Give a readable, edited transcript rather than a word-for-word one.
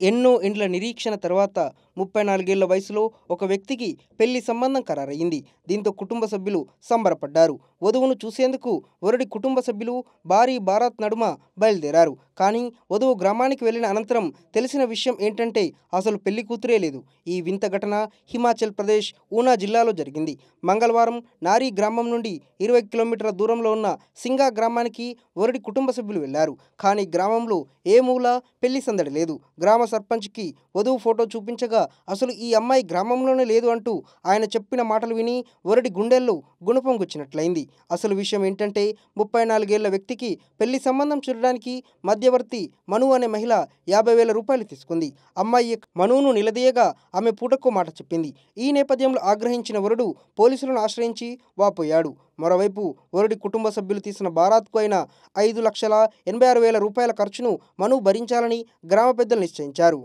ఎన్నో ఏండ్ల నిరీక్షణ తర్వాత 34 ఏళ్ల వయసులో ఒక వ్యక్తికి పెళ్లి సంబంధం ఖరారయింది. దీంతో కుటుంబ సభ్యులు సంబరపడ్డారు. వధువును చూసేందుకు వరుడి కుటుంబ సభ్యులు భారీ బారాత్ నడుమ బయలుదేరారు. కానీ వధువు గ్రామానికి వెళ్లిన అనంతరం తెలిసిన విషయం ఏంటంటే అసలు పెళ్లి కూతురే లేదు. ఈ వింత ఘటన హిమాచల్ ప్రదేశ్ ఊనా జిల్లాలో జరిగింది. మంగళవారం నారీ గ్రామం నుండి 20 కిలోమీటర్ల దూరంలో ఉన్న సింగా గ్రామానికి వరుడి కుటుంబ సభ్యులు వెళ్లారు. కానీ గ్రామంలో ఏ మూల పెళ్లి సందడి లేదు. గ్రామ సర్పంచ్కి వధువు ఫోటో చూపించగా అసలు ఈ అమ్మాయి గ్రామంలోనే లేదు అంటూ ఆయన చెప్పిన మాటలు విని వరుడి గుండెల్లో గుణపం గుచ్చినట్లయింది. అసలు విషయం ఏంటంటే 34 ఏళ్ల వ్యక్తికి పెళ్లి సంబంధం చూడడానికి మధ్యవర్తి మను అనే మహిళ 50,000 రూపాయలు తీసుకుంది. అమ్మాయి మనును నిలదీయగా ఆమె పూటకో మాట చెప్పింది. ఈ నేపథ్యంలో ఆగ్రహించిన వరుడు పోలీసులను ఆశ్రయించి వాపోయాడు. మరోవైపు వరుడి కుటుంబ సభ్యులు తీసిన బారాత్కు అయిన 5,86,000 రూపాయల ఖర్చును మను భరించాలని గ్రామ పెద్దలు నిశ్చయించారు.